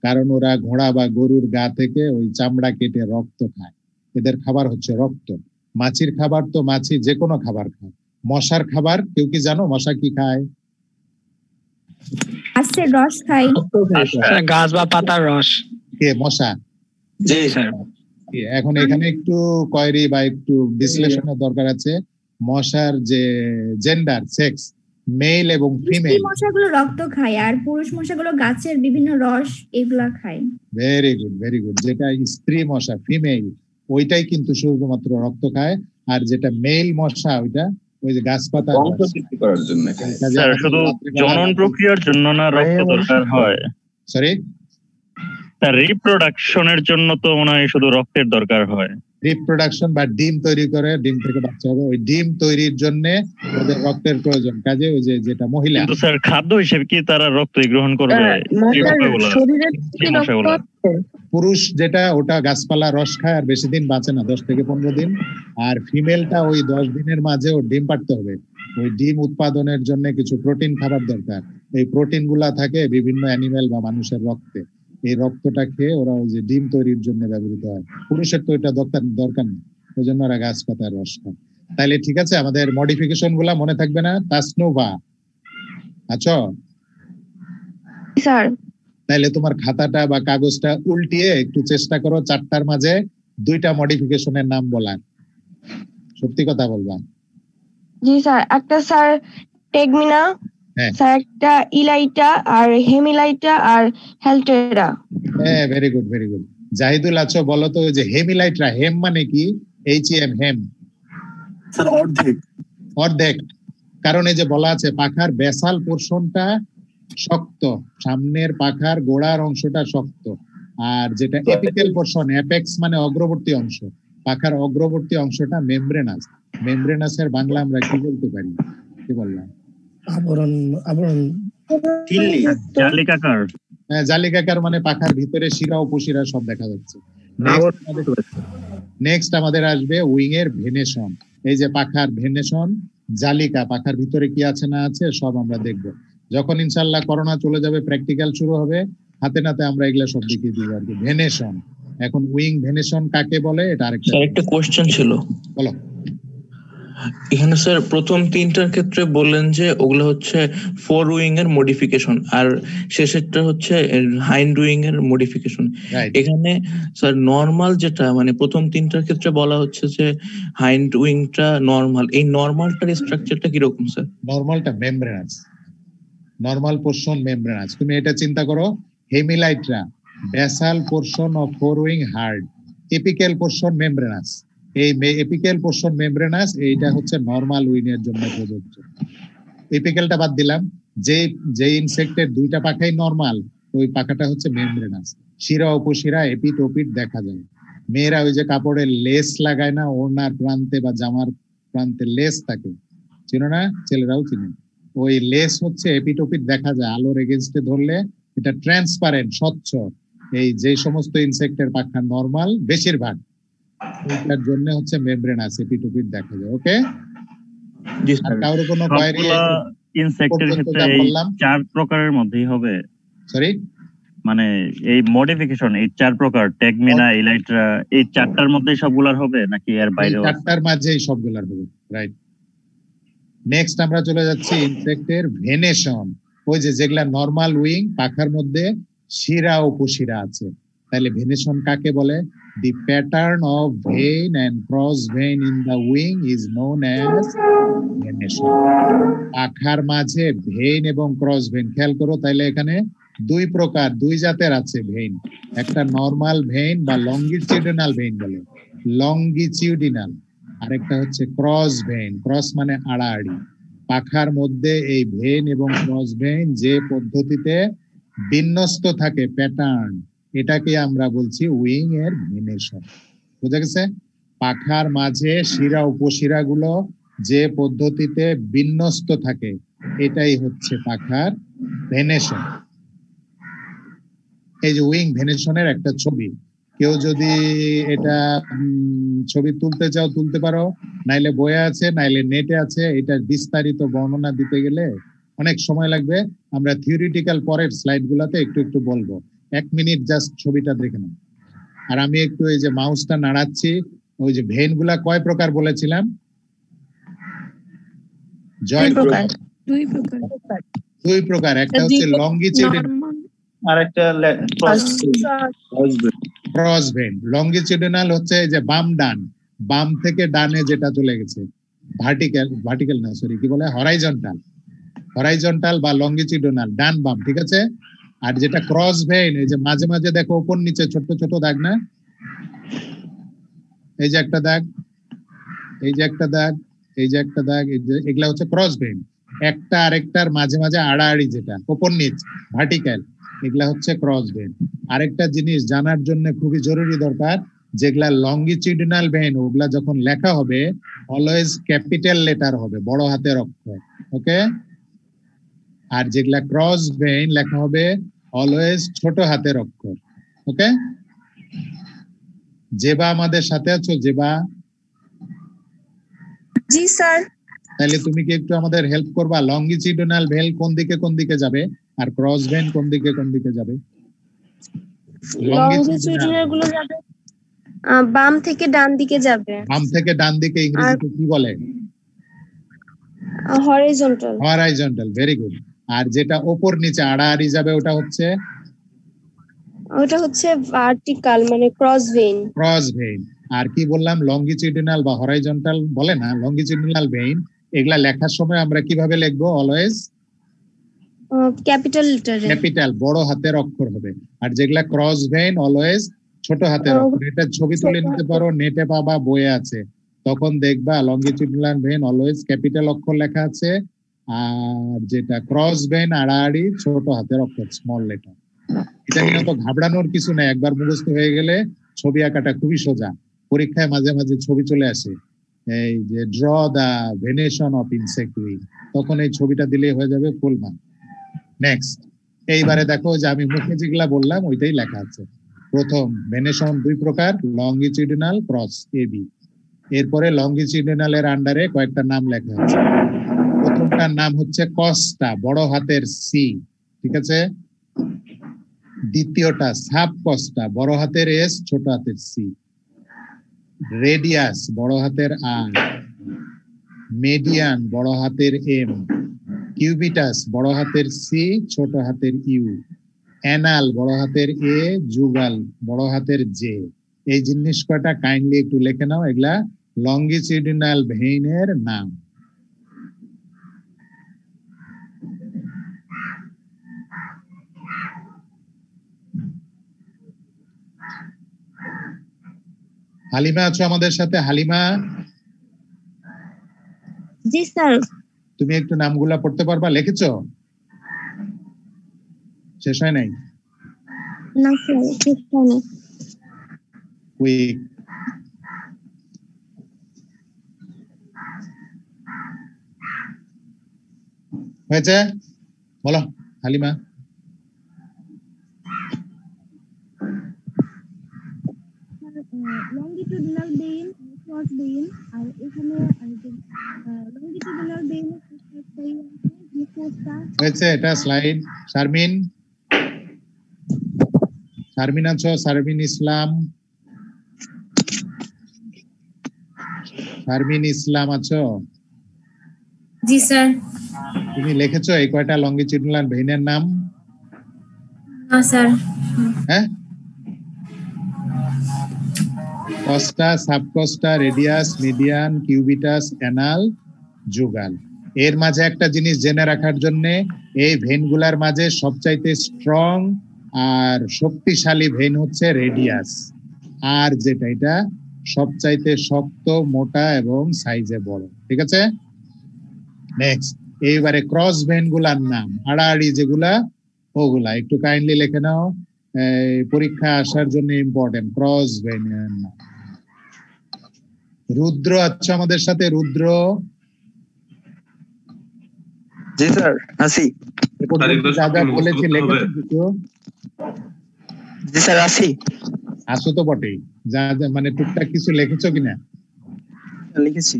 A: কারণ ওরা ঘোড়া বা গরুর গা থেকে ওই চামড়া কেটে রক্ত খায়। এদের খাবার হচ্ছে রক্ত। মাছির খাবার তো মাছি যে কোনো খাবার খায়। মশার খাবার কেউ কি জানো? মশা কি খায়?
F: গাছের রস খাই।
E: গাছ বা পাতার রস।
A: কে? মশা।
E: জি স্যার।
A: এখন এখানে একটু কোয়েরি বা একটু বিশ্লেষণের দরকার আছে। মশার যে জেন্ডার, সেক্স, মেল এবং ফিমেল।
F: মশাগুলো রক্ত খায় আর পুরুষ মশাগুলো গাছের বিভিন্ন রস এগুলা খায়।
A: Very good, very good. যেটা স্ত্রী মশা, ফিমেল, ওইটাই কিন্তু শুধুমাত্র রক্ত খায়। আর যেটা মেল মশা, ওইটা ওই যে গাছপাতা
I: করার জন্য। স্যার শুধু জনন প্রক্রিয়ার জন্য না রক্ত দরকার হয়?
A: সরি
I: স্যার, রিপ্রোডাকশনের জন্য তো মনে হয় শুধু রক্তের দরকার হয়।
A: রিপ্রোডাকশন বা ডিম তৈরি করে, ডিম থেকে বাচ্চা হবে, ওই ডিম তৈরির জন্য ওদের রক্তের প্রয়োজন। কাজে ওই যে যেটা মহিলা।
I: কিন্তু স্যার খাদ্য হিসেবে কি তারা রক্ত গ্রহণ করবে?
A: পুরুষ যেটা ওটা গাছপালা রস খায় আর বেশি দিন বাঁচে না, 10 থেকে 15 দিন। আর ফিমেলটা ওই 10 দিনের মাঝে ওর ডিম পাড়তে হবে। ওই ডিম উৎপাদনের জন্য কিছু প্রোটিন খাবার দরকার। এই প্রোটিন গুলা থাকে বিভিন্ন অ্যানিমেল বা মানুষের রক্তে। এই রক্তটা খেয়ে ওরা ওই যে ডিম তৈরির জন্য ব্যবহৃত হয়। পুরুষের তো এটা দরকার নেই, ওই জন্য ওরা গাছ পাতার রস খায়। তাইলে ঠিক আছে, আমাদের মডিফিকেশন গুলা মনে থাকবে না? তাসনুভা আচ্ছা
F: স্যার,
A: তাইলে তোমার খাতাটা বা কাগজটা উল্টিয়ে একটু চেষ্টা করো 4টার মাঝে 2টা মডিফিকেশনের নাম বলার। সত্যি কথা বলবা।
F: জি স্যার। একটা স্যার টেগমিনা, স্যার একটা ইলাইটা আর হেমিলাইটা আর হেলটেরা।
A: হ্যাঁ, very good, very good. Jahidul আছো, বলো তো যে হেমিলাইটরা, হেম মানে কি? HEM, হেম।
D: স্যার অর্ধেক।
A: অর্ধেক, কারণ এই যে বলা আছে পাখার বেসাল পোরশনটা শক্ত, সামনের পাখার গোড়ার অংশটা শক্ত, আর যেটা এপিক্যাল পোরশন, অ্যাপেক্স মানে অগ্রবর্তী অংশ, পাখার অগ্রবর্তী অংশটা মেমব্রেনাস। মেমব্রেনাসের বাংলা আমরা কি বলতে পারি? কি বললাম?
K: আবরণ। আবরণ
I: ঝিল্লি, জালিকাকার।
A: হ্যাঁ, জালিকাকার মানে পাখার ভিতরে শিরা উপশিরা সব দেখা যাচ্ছে। নেক্সট আমাদের আসবে উইং এর ভেনেশন। এই যে পাখার ভেনেশন, জালিকা, পাখার ভিতরে কি আছে না আছে সব আমরা দেখবো। যখন ইনশাল্লাহ করোনা চলে যাবে, প্র্যাকটিক্যাল শুরু হবে, হাতে নাতে আমরা এগুলা সব দেখিয়ে দিব আর কি। ভেনেশন। এখন উইং ভেনেশন কাকে বলে এটা আরেকটা।
L: স্যার একটা কোশ্চেন ছিল।
A: বলো।
L: এখানে স্যার প্রথম 3টার ক্ষেত্রে বললেন যে ওগুলো হচ্ছে ফোর উইং এর মডিফিকেশন, আর শেষেরটা হচ্ছে হাইন্ড উইং এর মডিফিকেশন। এখানে স্যার নরমাল যেটা মানে প্রথম 3টার ক্ষেত্রে বলা হচ্ছে যে হাইন্ড উইংটা নরমাল, এই নরমালটার স্ট্রাকচারটা কিরকম স্যার?
A: নরমালটা মেমব্রেনাস, নরমাল পোরশন মেমব্রেনাস। তুমি এটা চিন্তা করো, hemelytra basal portion of fore wing hard, apical portion membranous. এই এপিক্যাল পোরশন মেমব্রেনাস, এইটা হচ্ছে নরমাল উইং এর জন্য প্রযোজ্য। এপিক্যালটা বাদ দিলাম, যে ইনসেক্টের 2টা পাখাই নরমাল, ওই পাখাটা হচ্ছে মেমব্রেনাস। শিরা উপশিরা এপিট ওপিট দেখা যায়। মেয়েরা ওই যে কাপড়ের লেস লাগায় না, ওড়নার প্রান্তে বা জামার প্রান্তে লেস থাকে, চিনো না? ছেলেরাও চিনে। ওই লেস হচ্ছে এপিট ওপিট দেখা যায়, আলোর এগেনস্টে ধরলে এটা ট্রান্সপারেন্ট, স্বচ্ছ। এই যে সমস্ত ইনসেক্টের পাখা নরমাল বেশিরভাগ, ওইটার জন্য হচ্ছে মেমব্রেন আছে, এপিট ওপিট দেখা যায়। ওকে, আর কারোর কোনো কোয়েরি?
I: ইনসেক্টের ক্ষেত্রে এই 4 প্রকারের মধ্যেই হবে।
A: সরি,
I: মানে এই মডিফিকেশন এই 4 প্রকার, টেগমিনা, ইলাইট্রা, এই 4টার মধ্যেই সবগুলার হবে নাকি এর বাইরেও?
A: 4টার মাঝেই সবগুলার হবে, রাইট। নেক্সট আমরা চলে যাচ্ছি ইনসেক্টের ভেনেশন। ওই যে যেগুলা নরমাল উইং, পাখার মধ্যে শিরা উপশিরা আছে, তাহলে ভেনেশন কাকে বলে? The pattern of vein and cross vein in the wing is known as venation. পাখার মাঝে ভেইন এবং ক্রস ভেইন, খেয়াল করো তাইলে এখানে 2 প্রকার, 2 জাতের আছে ভেইন। একটা নরমাল ভেইন বা লঙ্গিটিউডিনাল ভেইন বলে, লঙ্গিটিউডিনাল, আর একটা হচ্ছে ক্রস ভেইন। ক্রস মানে আড়াআড়ি। পাখার মধ্যে এই ভেইন এবং ক্রস ভেইন যে পদ্ধতিতে বিন্যস্ত থাকে, প্যাটার্ন, এটাকে আমরা বলছি উইং এর ভেনেশন। বুঝা গেছে? পাখার মাঝে শিরা উপশিরা গুলো যে পদ্ধতিতে বিন্যস্ত থাকে, এটাই হচ্ছে পাখার ভেনেশন। এই যে উইং ভেনেশনের একটা ছবি, কেউ যদি এটা ছবি তুলতে চাও তুলতে পারো, নাইলে বইয়ে আছে, নাইলে নেটে আছে। এটা বিস্তারিত বর্ণনা দিতে গেলে অনেক সময় লাগবে। আমরা থিওরিটিক্যাল পরের স্লাইড গুলাতে একটু একটু বলবো। 1 মিনিট জাস্ট ছবিটা দেখে নাও। আর আমি একটু এই যে মাউসটা নাড়াচ্ছি, ওই যে ভেইন গুলা কয় প্রকার বলেছিলাম? জয়, 2 প্রকার। একটা হচ্ছে লঙ্গিটিউডিনাল
C: আর একটা
A: ক্রস ভেইন। লঙ্গিটিউডিনাল হচ্ছে যে বাম ডান, বাম থেকে ডানে যেটা চলে গেছে, ভার্টিক্যাল না, সরি কি বলে, হরাইজন্টাল বা লঙ্গিটিউডিনাল, ডান বাম, ঠিক আছে? আর যেটা ক্রস ভেইন, এই যে মাঝে মাঝে দেখো উপর নিচে ছোট ছোট দাগ না, এই যে একটা দাগ, এই যে একটা দাগ, এই যে একটা দাগ, এগুলা হচ্ছে ক্রস ভেইন। একটা আরেকটার মাঝে মাঝে আড়াআড়ি, যেটা উপর নিচ ভার্টিক্যাল, এগুলা হচ্ছে ক্রস ভেইন। আরেকটা জিনিস জানার জন্য খুবই জরুরি দরকার, যেগুলা লঙ্গিটিউডিনাল ভেইন, ওগুলা যখন লেখা হবে অলওয়েজ ক্যাপিটাল লেটার হবে, বড় হাতের অক্ষর। ওকে, আর যেগুলা ক্রস ভেইন লেখা হবে অলওয়েজ ছোট হাতের অক্ষর। ওকে, জেবা আমাদের সাথে আছো? জেবা?
F: জি স্যার।
A: তাহলে তুমি কি একটু আমাদের হেল্প করবা? লঙ্গিটিউডিনাল ভেইন কোন দিকে যাবে, আর ক্রস ভেইন কোন দিকে যাবে?
F: লঙ্গিটিউডিনাল গুলো যাবে বাম থেকে ডান দিকে যাবে।
A: বাম থেকে ডান দিকে ইংরেজিতে কি বলে? হরাইজন্টাল। Very good. আর যেটা উপর নিচে আড়াআড়ি যাবে ওটা হচ্ছে
F: ভার্টিক্যাল, মানে ক্রস ভেইন।
A: আর কি বললাম? লঙ্গিটিউডিনাল বা হরাইজন্টাল বলে না, লঙ্গিটিউডিনাল ভেইন। এগুলা লেখার সময় আমরা কিভাবে লিখবো? অলওয়েজ
F: ক্যাপিটাল লেটারে,
A: ক্যাপিটাল বড় হাতের অক্ষর হবে। আর যেগুলা ক্রস ভেইন অলওয়েজ ছোট হাতের অক্ষর। এটা ছবি তুলে নিতে পারো, নেটে পাবা, বইয়ে আছে, তখন দেখবা লঙ্গিটিউডিনাল ভেইন অলওয়েজ ক্যাপিটাল অক্ষর লেখা আছে, আর যেটা ক্রস ভেইন আড়াআড়ি ছোট হাতের অক্ষর, স্মল লেটার। এটা নিয়ে তো ঘাবড়ানোর কিছু নাই, একবার মুখস্থ হয়ে গেলে ছবি আঁকাটা খুবই সোজা। পরীক্ষায় মাঝে মাঝে ছবি চলে আসে, এই যে draw the venation of insect wing, তখন এই ছবিটা দিলেই হয়ে যাবে ফুল মার্ক। নেক্সট, এইবারে দেখো যে আমি মুখে যেগুলা বললাম ওইটাই লেখা আছে। প্রথম ভেনেশন 2 প্রকার, লঙ্গিটিউডিনাল, ক্রস, এবি। এরপরে লঙ্গিটিউডিনাল এর আন্ডারে কয়েকটা নাম লেখা আছে। প্রথমটার নাম হচ্ছে কস্টা, বড় হাতের সি, ঠিক আছে? দ্বিতীয়টা সাব কস্টা, বড় হাতের এস, ছোট হাতের সি। রেডিয়াস, বড় হাতের আর। মেডিয়ান, বড় হাতের এম। কিউবিটাস, বড় হাতের সি, ছোট হাতের ইউ। অ্যানাল, বড় হাতের এ, জুগাল, বড় হাতের জে। এই জিনিস কয়টা কাইন্ডলি একটু লিখে নাও, এগুলা লঙ্গিটিউডিনাল ভেইনের নাম। হালিমা আছো আমাদের সাথে? হালিমা?
F: জি স্যার।
A: তুমি একটু নামগুলা পড়তে পারবা? লিখেছো? শেষ হয় নাই?
F: না স্যার ঠিক হয়নি।
A: কুইক হয়েছে বলো হালিমা।
F: লংগিটিউডিনাল বেইন, ক্রস বেইন, আর এখানে লংগিটিউডিনাল বেইন
A: হয়েছে এটা স্লাইড। শারমিন, শারমিন আছো? শারমিন ইসলাম, শারমিন ইসলাম আছো?
M: জি স্যার।
A: তুমি লিখেছো এই কয়টা লংগিটিউডিনাল ভেইনের নাম?
M: না স্যার।
A: হ্যাঁ, কস্টা, সাবকস্টা, রেডিয়াস, মিডিয়ান, কিউবিটাস, অ্যানাল, জুগাল। এর মাঝে একটা জিনিস জেনে রাখার জন্য, এই ভেনগুলার মাঝে সবচাইতে স্ট্রং আর শক্তিশালী ভেন হচ্ছে রেডিয়াস, আর যেটা এটা সবচাইতে শক্ত, মোটা এবং সাইজে বড়। ঠিক আছে, নেক্সট। এইবারে ক্রস ভেন গুলার নাম, আড়াআড়ি যেগুলা, ওগুলা একটু কাইন্ডলি লিখে নাও, পরীক্ষা আসার জন্য ইম্পর্টেন্ট। ক্রস ভেনের নাম। রুদ্র আচ্ছা আমাদের সাথে? রুদ্র?
N: জি স্যার আছি।
A: যা যা বলেছি লিখেছো কিছু?
N: জি স্যার আছি।
A: আসো তো বটেই, যা যা মানে টুকটাক কিছু লিখেছো কিনা?
N: লিখেছি।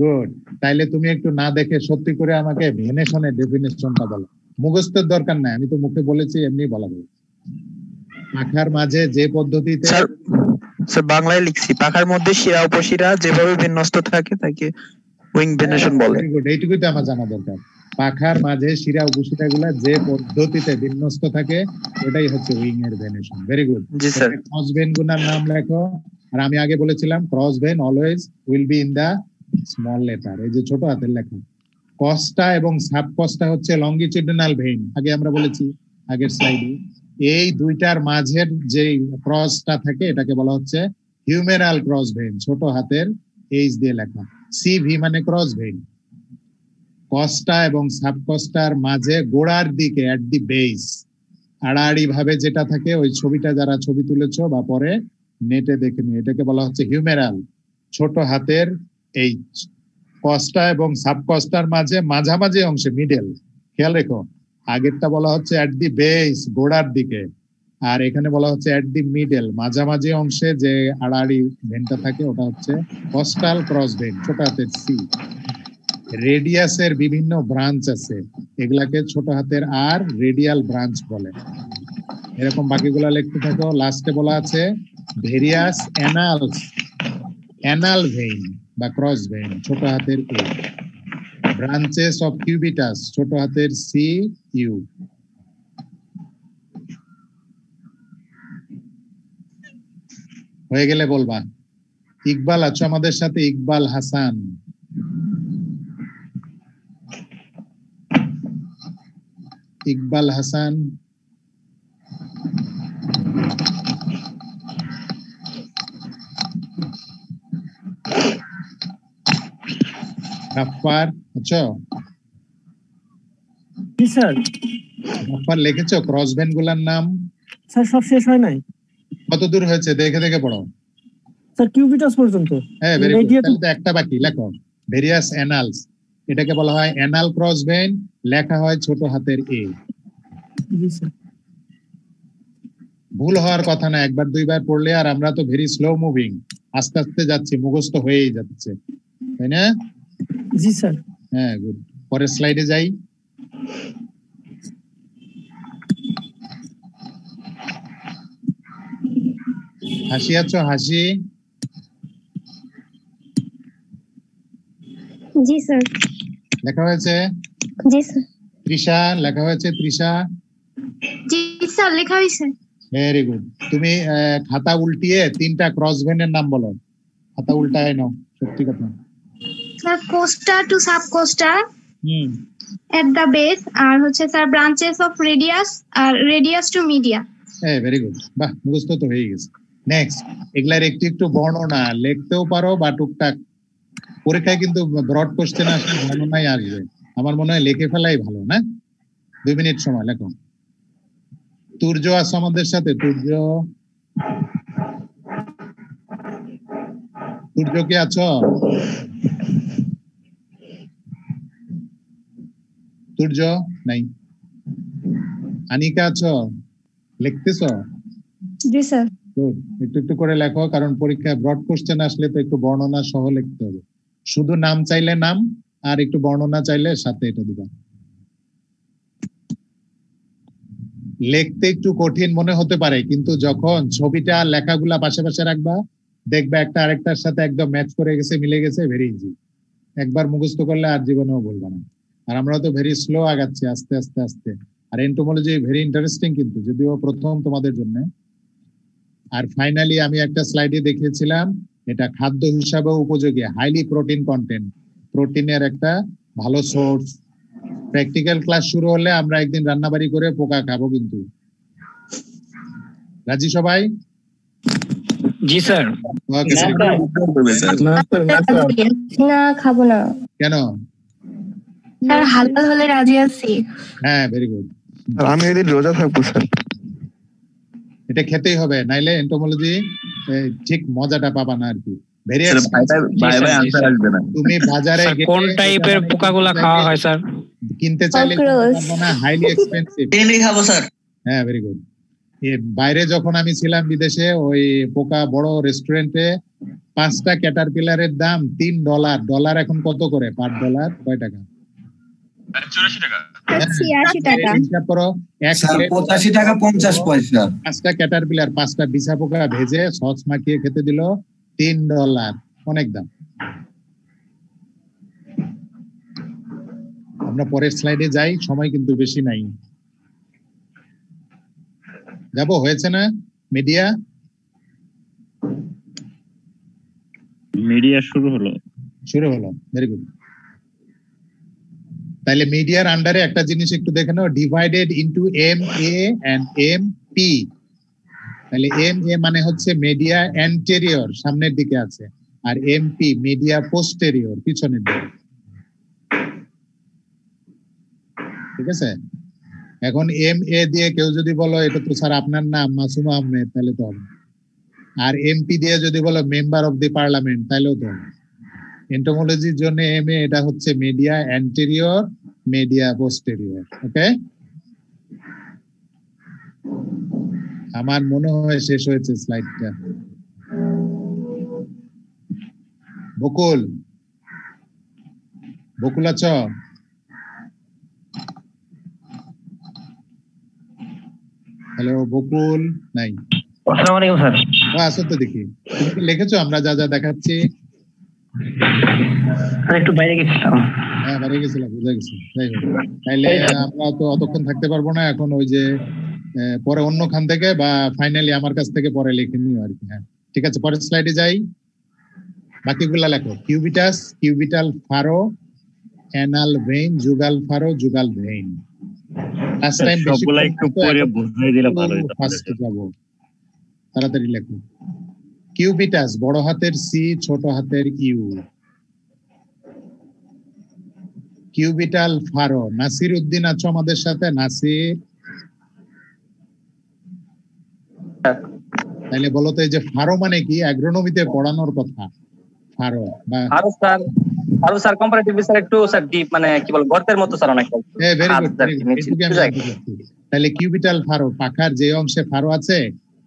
A: গুড। তাইলে তুমি একটু না দেখে সত্যি করে আমাকে ভেনেশনের ডেফিনেশনটা বলো। মুখস্থের দরকার নাই, আমি তো মুখে বলেছি, এমনি বলা যাবে। পাখার মাঝে যে পদ্ধতিতে,
N: স্যার বাংলায় লিখছি, পাখার মধ্যে শিরা উপশিরা যেভাবে বিন্যস্ত থাকে তাকে উইং ভেনেশন বলে।
A: ভেরি গুড, এইটুকুই তো আমার জানা দরকার। পাখার মাঝে শিরা উপশিরা গুলা যে পদ্ধতিতে বিন্যস্ত থাকে ওটাই হচ্ছে উইং এর ভেনেশন। Very good.
N: জি স্যার।
A: ক্রস ভেন গুলার নাম লেখো। আর আমি আগে বলেছিলাম cross vein always will be in the small letter, এই যে ছোট হাতের লেখা। কস্টা এবং সাবকস্টা হচ্ছে লংগিটিউডিনাল ভেইন, আগে আমরা বলেছি আগের স্লাইডে। এই দুইটার মাঝের যে ক্রসটা থাকে এটাকে বলা হচ্ছে হিউমেরাল ক্রস ভেইন, ছোট হাতের এইচ দিয়ে লেখা। সিভি মানে ক্রস ভেইন। কস্টা এবং সাবকস্টার মাঝে গোড়ার দিকে এট দি বেস আড়াআড়ি ভাবে যেটা থাকে, ওই ছবিটা যারা ছবি তুলেছো বা পরে নেটে দেখে নিও, এটাকে বলা হচ্ছে হিউমেরাল, ছোট হাতের এইচ। কস্টা এবং সাবকস্টার মাঝে মাঝামাঝি অংশে মিডল, খেয়াল রেখো, আগেরটা বলা হচ্ছে এট দি বেস গোড়ার দিকে, আর এখানে বলা হচ্ছে এট দি মিডল মাঝামাঝি অংশে যে আড়াআড়ি ভেনটা থাকে ওটা হচ্ছে কস্টাল ক্রস ভেন, ছোট হাতের সি। রেডিয়াসের বিভিন্ন ব্রাঞ্চ আছে, এগুলাকে ছোট হাতের আর রেডিয়াল ব্রাঞ্চ বলে। এরকম বাকিগুলা লিখতে থাকো। লাস্টে বলা আছে ভেরিয়াস অ্যানালস, অ্যানাল ভেইন বা ক্রস ভেইন, ছোট হাতের এ। ব্রাঞ্চেস অফ কিউবিটাস, ছোট হাতের সি ইউ। হয়ে গেলে বলবা। ইকবাল আছো আমাদের সাথে? ইকবাল হাসান। ইকবাল হাসান, গাফফার আছো?
K: জি স্যার।
A: গাফফার লিখেছো ক্রস ভেন গুলার নাম?
K: স্যার সব শেষ হয় নাই।
A: কত দূর হয়েছে দেখে দেখে পড়ো।
K: স্যার কিউবিটাস পর্যন্ত।
A: হ্যাঁ ভেরি গুড, তাহলে তো একটা বাকি লেখো। ভেরিয়াস অ্যানালস, এটাকে বলা হয় অ্যানাল ক্রস ভেন, লেখা হয় ছোট হাতের এ।
K: জি স্যার।
A: ভুল হওয়ার কথা না, একবার দুইবার পড়লে। আর আমরা তো ভেরি স্লো মুভিং, আস্তে আস্তে যাচ্ছি, মুখস্থ হয়েই যাচ্ছে, তাই না?
K: জি স্যার।
A: হ্যাঁ গুড। পরের স্লাইডে যাই। হাসি আছো? হাসি?
F: জি স্যার।
A: লেখা হয়েছে?
F: জি স্যার।
A: তৃষা লেখা হয়েছে? তৃষা?
F: জি স্যার লেখা হয়েছে।
A: Very good. তুমি খাতা উল্টিয়ে তিনটা ক্রস ভেনের নাম বলো। খাতা উল্টায় নাও, সত্যি কথা।
B: Sir costa to subcosta at the base, আর হচ্ছে স্যার ব্রাঞ্চেস অফ রেডিয়াস, আর রেডিয়াস টু মিডিয়া।
A: হ্যাঁ ভেরি গুড, বাহ মুখস্থ তো হয়ে গেছে। নেক্সট, এগুলার একটু একটু বর্ণনা লিখতেও পারো বা টুকটাক পরীক্ষায় কিন্তু ব্রড কোশ্চেন আসলে বর্ণনাই আসবে। আমার মনে হয় লিখে ফেলাই ভালো, না? 2 মিনিট সময় লেখো। তুর্য আছে আমাদের সাথে? তুর্য কি আছো? তুর্য নাই। আনিকা আছো? লিখতেছ?
B: জি স্যার।
A: একটু একটু করে লেখো, কারণ পরীক্ষায় ব্রড কোশ্চেন আসলে তো একটু বর্ণনা সহ লিখতে হবে। শুধু নাম চাইলে নাম, আর একটু বর্ণনা চাইলে সাথে এটা দিবা। লিখতে একটু কঠিন মনে হতে পারে, কিন্তু যখন ছবিটা লেখাগুলা পাশে পাশে রাখবা, দেখবে একটা আরেকটার সাথে একদম ম্যাচ করে গেছে, মিলে গেছে, ভেরি ইজি। একবার মুখস্থ করলে আর জীবনেও বলবা না। আর আমরা তো ভেরি স্লো আগাচ্ছি, আস্তে আস্তে আস্তে। আর এন্টোমোলজি ভেরি ইন্টারেস্টিং, কিন্তু যদিও প্রথম তোমাদের জন্য। আর ফাইনালি আমি একটা স্লাইডে দেখিয়েছিলাম, এটা খাদ্য হিসাবে উপযোগী, হাইলি প্রোটিন কন্টেন্ট, প্রোটিনের একটা ভালো সোর্স। প্র্যাকটিক্যাল ক্লাস শুরু হলে আমরা একদিন রান্নাবাড়ি করে পোকা খাবো কিন্তু। রাজি সবাই?
E: জি স্যার।
F: না খাবো না।
A: কেন?
F: স্যার হালাল হলে রাজি আছি।
A: হ্যাঁ, ভেরি গুড।
N: আমি এদিন রোজা থাকবো স্যার।
A: এটা খেতেই হবে, নাইলে এন্টোমোলজি ঠিক মজাটা পাবা না আর কি। তুমি বাজারে
E: কোন টাইপের পোকাগুলা খাওয়া হয় স্যার?
A: কিনতে চাইলে হাইলি এক্সপেন্সিভ। খাবো স্যার। হ্যাঁ, ভেরি গুড। বাইরে যখন আমি ছিলাম বিদেশে, ওই পোকা বড় রেস্টুরেন্টে 5টা ক্যাটারপিলারের দাম $3। ডলার এখন কত করে পার ডলার? কয় টাকা?
O: 84 টাকা।
B: 80 টাকা।
A: হিসাব করো,
O: 85 টাকা 50 পয়সা।
A: 5টা ক্যাটারপিলার, 5টা বিছা পোকা ভেজে সস মাখিয়ে খেতে দিল $3। অনেক দাম। আমরা পরের স্লাইডে যাই, সময় কিন্তু বেশি নাই। যাবো, হয়েছে না? মিডিয়া
I: শুরু হলো।
A: Very good. তাহলে মিডিয়ার আন্ডারে একটা জিনিস একটু দেখে নাও, divided into MA and MP। তাহলে MA মানে হচ্ছে মিডিয়া অ্যান্টেরিয়র, সামনের দিকে আছে, আর MP মিডিয়া পোস্টেরিয়র, পিছনের দিকে। ঠিক আছে? এখন MA দিয়ে কেউ যদি বলো এটা তো স্যার আপনার নাম মাসুমা আহমেদ, তাহলে তো হবে। আর MP দিয়ে যদি বলো মেম্বার অফ দি পার্লামেন্ট, তাহলেও তো হবে। এন্টোমোলজির জন্য MA এটা হচ্ছে মিডিয়া অ্যান্টেরিয়র, মিডিয়া পোস্টেরিয়র। ওকে, আমার মনে হয় শেষ হয়েছে স্লাইডটা। বকুল আছো? হ্যালো বকুল? নাই।
P: আসসালামু আলাইকুম স্যার।
A: আসো তো দেখি, তুমি কি লিখেছো আমরা যা যা দেখাচ্ছি?
P: একটু বাইরে গেছিলাম।
A: হ্যাঁ, বাইরে গেছিলাম, বুঝা গেছে। যাই হোক, তাইলে আমরা তো অতক্ষণ থাকতে পারবো না। এখন ওই যে পরে অন্য খান থেকে বা ফাইনালি আমার কাছ থেকে পরে লিখে নিও আর কি। হ্যাঁ, ঠিক আছে, পরের স্লাইডে যাই। বাকিগুলা লেখো। Cubitus, cubital furrow, anal vein, jugal furrow, jugal vein. Last time
I: সবগুলা একটু পরে বুঝিয়ে দিলে ভালো হতো।
A: ফার্স্ট যাব, তাড়াতাড়ি লেখো। কিউবিটাস, বড় হাতের সি, ছোট হাতের ইউ। কিউবিটাল ফারো, নাসির উদ্দিন আছো আমাদের সাথে? নাসির, তাহলে বলো তো এই যে ফারো মানে কি? অ্যাগ্রোনমিতে পড়ানোর কথা। ফারো
P: স্যার কম্পারেটিভ স্যার একটু স্যার ডিপ, মানে কি বল, গর্তের মতো স্যার অনেক।
A: হ্যাঁ, ভেরি গুড। তাহলে কিউবিটাল ফারো, পাখার যে অংশে ফারো আছে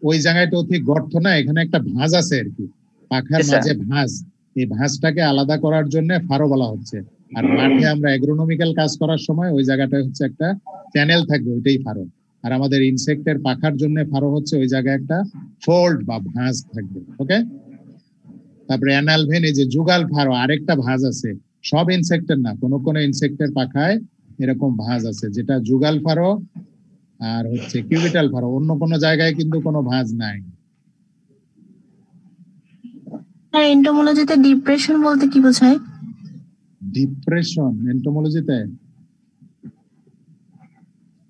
A: ওই জায়গাটা ঠিক গর্ত না, এখানে একটা ভাঁজ আছে আর কি, পাখার মাঝে ভাঁজ। এই ভাঁজটাকে আলাদা করার জন্য ফারো বলা হচ্ছে। আর মাঠে আমরা এগ্রোনমিক্যাল কাজ করার সময় ওই জায়গাটা হচ্ছে একটা চ্যানেল থাকবে, ওইটাই ফারো। আর আমাদের ইনসেক্টের পাখার জন্য ফারো হচ্ছে ওই জায়গায় একটা ফোল্ড বা ভাঁজ থাকবে। ওকে, তারপরে অ্যানাল ভেন, এই যে যুগাল ফারো, আরেকটা ভাঁজ আছে। সব ইনসেক্টের না, কোন কোন ইনসেক্টের পাখায় এরকম ভাঁজ আছে, যেটা যুগাল ফারো আর হচ্ছে কিউবিটাল ফারো। অন্য কোন জায়গায় কিন্তু কোনো ভাঁজ নাই।
F: এন্টোমোলজিতে ডিপ্রেশন বলতে কি বোঝায়?
A: ডিপ্রেশন এন্টোমোলজিতে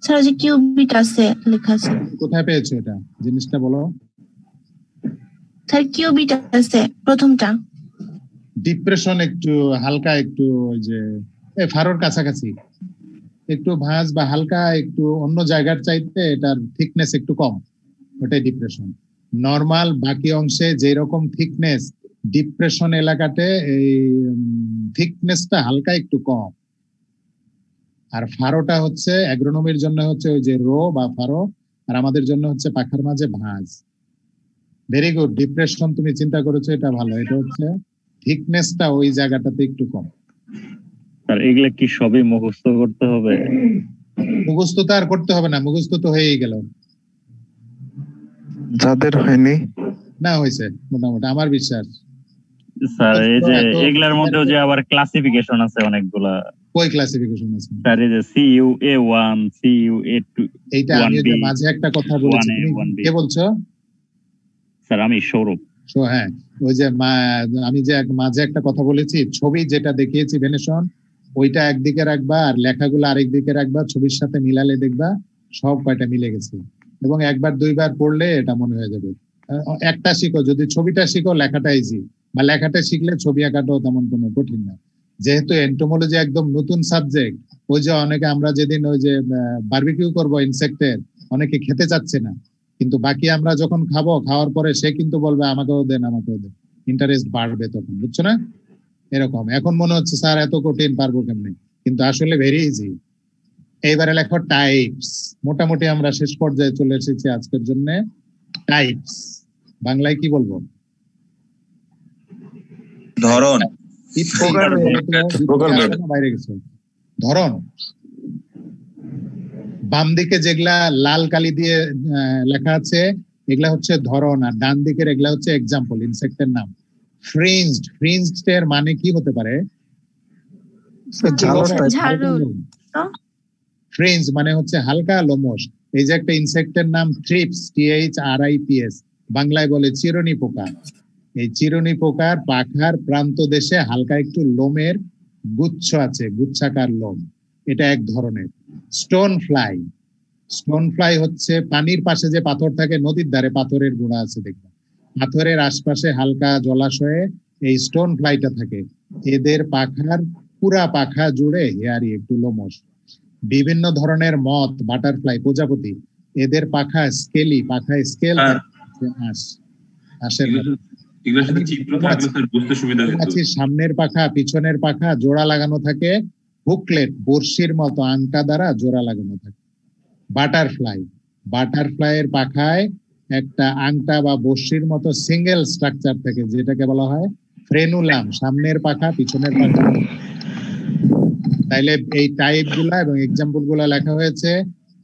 F: স্যার যে কিউবিটাসে লেখা আছে।
A: কোথায় পেয়েছো এটা জিনিসটা বলো?
F: স্যার কিউবিটাসে প্রথমটা।
A: ডিপ্রেশন একটু হালকা, একটু ওই যে ফারোর কাছাকাছি। একটু ভাঁজ বা হালকা একটু অন্য জায়গার চাইতে এটার থিকনেস একটু কম, ওটাই ডিপ্রেশন। নর্মাল বাকি অংশে যেরকম থিকনেস, ডিপ্রেশন এলাকাতে এই থিকনেসটা হালকা একটু কম। আর ফারোটা হচ্ছে অ্যাগ্রোনমির জন্য হচ্ছে ওই যে রো বা ফারো, আর আমাদের জন্য হচ্ছে পাখার মাঝে ভাঁজ। ভেরি গুড, ডিপ্রেশন তুমি চিন্তা করেছো, এটা ভালো। এটা হচ্ছে থিকনেসটা ওই জায়গাটাতে একটু কম।
I: স্যার এগুলা কি সবই মুখস্থ করতে হবে?
A: মুখস্থ তো আর করতে হবে না, মুখস্থ তো হয়েই গেল।
N: যাদের হয়নি
A: না হয়েছে মোটামুটি, আমার বিশ্বাস।
I: স্যার এই যে এগুলার মধ্যেও যে আবার ক্লাসিফিকেশন আছে অনেকগুলা।
A: কই ক্লাসিফিকেশন আছে?
I: স্যার এই যে CUA1, CUA2।
A: এইটা আমি যে মাঝে একটা কথা বলেছি, কে বলছো?
I: স্যার আমি সৌরভ।
A: হ্যাঁ, ওই যে আমি যে মাঝে একটা কথা বলেছি, ছবি যেটা দেখিয়েছি ভেনেশন, ওইটা একদিকে রাখবা আর লেখাগুলো আরেক দিকে রাখবা, ছবির সাথে মিলালে দেখবা সব কয়টা মিলে গেছে। এবং একবার দুইবার পড়লে এটা মনে হয়ে যাবে। একটা শিখো, যদি ছবিটা শিখো লেখাটা ইজি, বা লেখাটা শিখলে ছবি আঁকাটাও তেমন কোনো কঠিন না। যেহেতু এন্টোমোলজি একদম নতুন সাবজেক্ট, ওই যে অনেকে আমরা যেদিন ওই যে বারবিকিউ করবো ইনসেক্টের, অনেকে খেতে চাচ্ছে না, কিন্তু বাকি আমরা যখন খাবো, খাওয়ার পরে সে কিন্তু বলবে আমাকেও দেন, আমাকেও দেন, ইন্টারেস্ট বাড়বে তখন, বুঝছো না? এরকম এখন মনে হচ্ছে স্যার এত কঠিন, পারবো কেমনে, কিন্তু আসলে ভেরি ইজি। এইবারে লেখো টাইপস। মোটামুটি আমরা শেষ পর্যায়ে চলে এসেছি আজকের জন্য। টাইপস বাংলায় কি বলবো?
O: ধরন,
A: বাইরে গেছে। ধরন। বাম দিকে যেগুলা লাল কালি দিয়ে লেখা আছে এগুলা হচ্ছে ধরন, আর ডান দিকের এগুলা হচ্ছে এক্সাম্পল, ইনসেক্টের নাম। ফ্রিঞ্জড, ফ্রিঞ্জড এর মানে কি হতে পারে? ফ্রিঞ্জ মানে হচ্ছে হালকা লোমশ। এই যে একটা ইনসেক্টের নাম থ্রিপস, THRIPS, বাংলায় বলে চিরুনি পোকা। এই চিরুনি পোকার পাখার প্রান্ত দেশে হালকা একটু লোমের গুচ্ছ আছে, গুচ্ছাকার লোম, এটা এক ধরনের। স্টোন ফ্লাই, স্টোন ফ্লাই হচ্ছে পানির পাশে যে পাথর থাকে, নদীর ধারে পাথরের গুঁড়া আছে দেখবেন, পাথরের আশপাশে হালকা জলাশয়ে এই স্টোন ফ্লাইটা থাকে। এদের পাখার পুরা পাখা জুড়ে হেয়ারি, একটু লোমশ। বিভিন্ন ধরনের মথ, বাটারফ্লাই, প্রজাপতি, এদের পাখা স্কেলি, পাখায় স্কেল আসে। সামনের পাখা পিছনের পাখা জোড়া লাগানো থাকে, হুকলেট বর্ষির মতো আংটা দ্বারা জোড়া লাগানো থাকে। বাটারফ্লাই, বাটারফ্লাইয়ের পাখায় একটা আংটা বা বর্ষির মতো সিঙ্গেল স্ট্রাকচার থাকে, যেটাকে বলা হয় ফ্রেনুলাম, সামনের পাখা পিছনের পাখা। তাইলে এই টাইপ গুলা এবং এক্সাম্পল গুলা লেখা হয়েছে।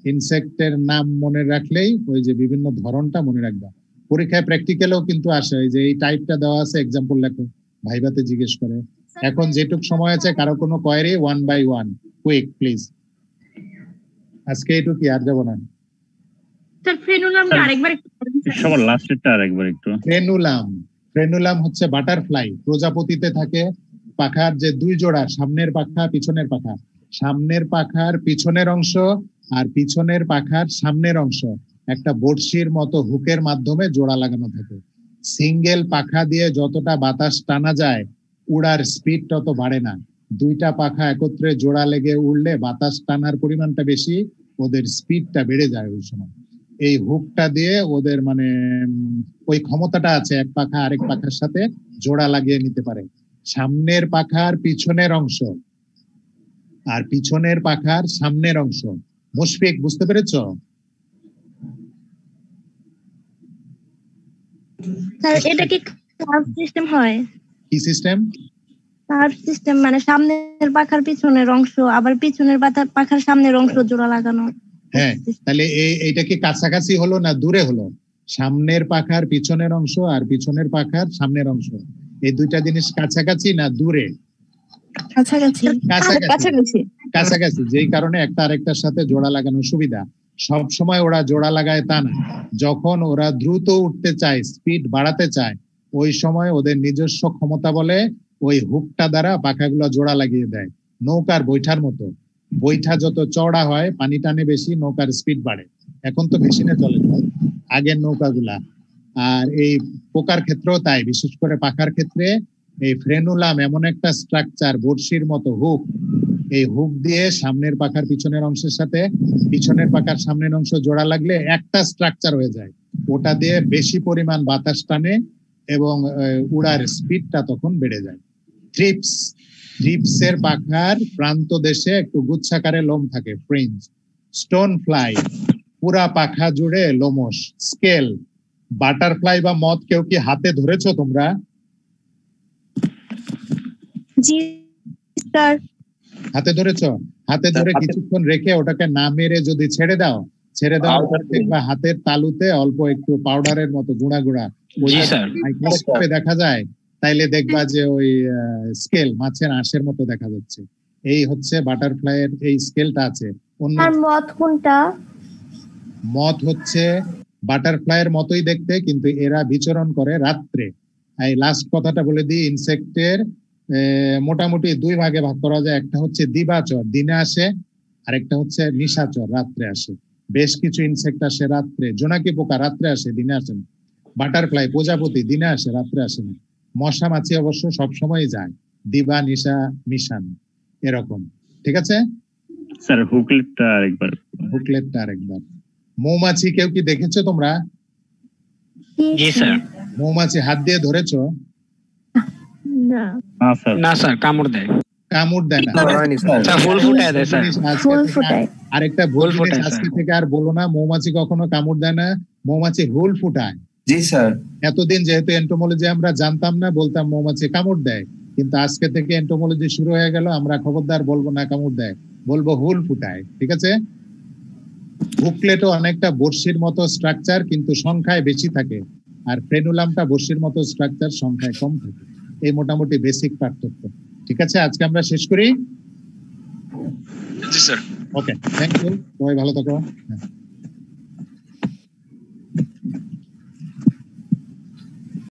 A: ইনসেক্টের নাম মনে রাখলেই ওই যে বিভিন্ন ধরনটা মনে রাখবা। পরীক্ষায় প্র্যাকটিক্যালেও কিন্তু আসে, যে এই টাইপটা দেওয়া আছে, এক্সাম্পল লেখো, ভাইভাতে জিজ্ঞেস করে। এখন যেটুক সময় আছে, কারো কোনো কোয়েরি 1 by 1 কুইক প্লিজ। আজকে এটুকুই, আর যাবো না।
B: স্যার ফ্রেনুলামটা আরেকবার একটু
I: সবার লাস্টেরটা আরেকবার একটু।
A: ফ্রেনুলাম, ফ্রেনুলাম হচ্ছে বাটারফ্লাই, প্রজাপতিতে থাকে। পাখার যে দুই জোড়া, সামনের পাখা পিছনের পাখা, সামনের পাখার পিছনের অংশ আর পিছনের পাখার সামনের অংশ একটা বড়শির মতো হুকের মাধ্যমে জোড়া লাগানো থাকে। সিঙ্গেল পাখা দিয়ে যতটা বাতাস টানা যায়, উড়ার স্পিড তত বাড়ে না। দুইটা পাখা একত্রে জোড়া লেগে উড়লে বাতাস টানার পরিমাণটা বেশি, ওদের স্পিডটা বেড়ে যায় ওই সময়। এই হুকটা দিয়ে ওদের মানে ওই ক্ষমতাটা আছে, এক পাখা আরেক পাখার সাথে জোড়া লাগিয়ে নিতে পারে। সামনের পাখার পিছনের অংশ আর পিছনের পাখার সামনের অংশ। মুশফিক, বুঝতে পেরেছ?
B: স্যার এটা কি কার্ভ সিস্টেম হয়?
A: কি সিস্টেম?
B: কার্ভ সিস্টেম মানে সামনের পাখার পিছনের অংশ আবার পিছনের পাখার সামনের অংশ জোড়া লাগানো।
A: হ্যাঁ, তাহলে এইটা কি কাছাকাছি হলো না দূরে হলো? সামনের পাখার পিছনের অংশ আর পিছনের পাখার সামনের অংশ, এই দুইটা জিনিস কাছাকাছি না দূরে?
B: কাছাকাছি।
A: কাছাকাছি, যেই কারণে একটা আরেকটার সাথে জোড়া লাগানো সুবিধা। সব সময় ওরা জোড়া লাগায় তা না, যখন ওরা দ্রুত উঠতে চায়, স্পিড বাড়াতে চায়, ওই সময় ওদের নিজস্ব ক্ষমতা বলে ওই হুকটা দ্বারা পাখাগুলো জোড়া লাগিয়ে দেয়। নৌকার বৈঠার মতো, বৈঠা যত চওড়া হয়, পানি টানে বেশি, নৌকার স্পিড বাড়ে। এখন তো মেশিনে চলে আগের নৌকাগুলা। আর এই পোকার ক্ষেত্রেও তাই, বিশেষ করে পাখার ক্ষেত্রে এই ফ্রেনুলাম এমন একটা স্ট্রাকচার, বড়শির মতো হুক, এই হুক দিয়ে সামনের পাখার পিছনের অংশের সাথে পিছনের পাখার সামনের অংশ জোড়া লাগলে একটা স্ট্রাকচার হয়ে যায়, ওটা দিয়ে বেশি পরিমাণ বাতাস টানে এবং উড়ার স্পিডটা তখন বেড়ে যায়। থ্রিপস এর পাখার প্রান্ত দেশে একটু গুচ্ছাকারে লোম থাকে, ফ্রিঞ্জ। স্টোন ফ্লাই পুরা পাখা জুড়ে লোমশ। স্কেল, বাটারফ্লাই বা মথ কেউ কি হাতে ধরেছো তোমরা?
B: জি স্যার। হাতে
A: ধরেছো? হাতে ধরে কিছুক্ষণ রেখে ওটাকে না মেরে যদি ছেড়ে দেওয়ার পর দেখবা হাতের তালুতে অল্প একটু পাউডারের মতো গুঁড়া গুঁড়া মাইক্রোস্কোপে দেখা যায়, তাইলে দেখবা যে ওই স্কেল মাছের আঁশের মতো দেখা যাচ্ছে। এই হচ্ছে বাটারফ্লাই এর এই স্কেলটা আছে।
B: আর মথ কোনটা?
A: মথ হচ্ছে বাটারফ্লাই এর মতোই দেখতে, কিন্তু এরা বিচরণ করে রাত্রে। এই লাস্ট কথাটা বলে দিই, ইনসেক্টের মোটামুটি দুই ভাগে ভাগ করা যায়। একটা হচ্ছে দিবাচর, দিনে আসে, আর একটা হচ্ছে নিশাচর, রাত্রে আসে। বেশ কিছু ইনসেক্ট আসে রাত্রে। জোনাকি পোকা রাত্রে আসে, দিনে আসে না। বাটারফ্লাই, প্রজাপতি দিনে আসে, রাত্রে আসে না। মশা মাছি অবশ্য সবসময় যায়, দিবা নিশা মিশান এরকম। ঠিক আছে
I: স্যার? হুকলেটটা আরেকবার।
A: মৌমাছি কেউ কি দেখেছো তোমরা?
E: জি স্যার।
A: মৌমাছি হাত দিয়ে ধরেছো?
E: না স্যার, কামড় দেয় না। ফুল ফুটায় দেয় স্যার।
A: আরেকটা ভুল জিনিস আজকে থেকে আর বলো না, মৌমাছি কখনো কামড় দেয় না, মৌমাছি হুল ফুটায়।
O: জি স্যার।
A: এতদিন যেহেতু এন্টোমোলজি আমরা জানতাম না, বলতাম মৌমাছি কামড় দেয়, কিন্তু আজকে থেকে এন্টোমোলজি শুরু হয়ে গেল, আমরা খবরদার বলবো না কামড় দেয়, বলবো হুল ফুটায়। ঠিক আছে? হুকলেটও অনেকটা বর্ষির মতো স্ট্রাকচার, কিন্তু সংখ্যায় বেশি থাকে, আর ফ্রেনুলামটা বর্ষির মতো স্ট্রাকচার, সংখ্যায় কম থাকে। এই মোটামুটি বেসিক পার্থক্য। ঠিক আছে, আজকে আমরা শেষ করি।
Q: জি স্যার।
A: ওকে, থ্যাংক ইউ, সবাই ভালো থাকো।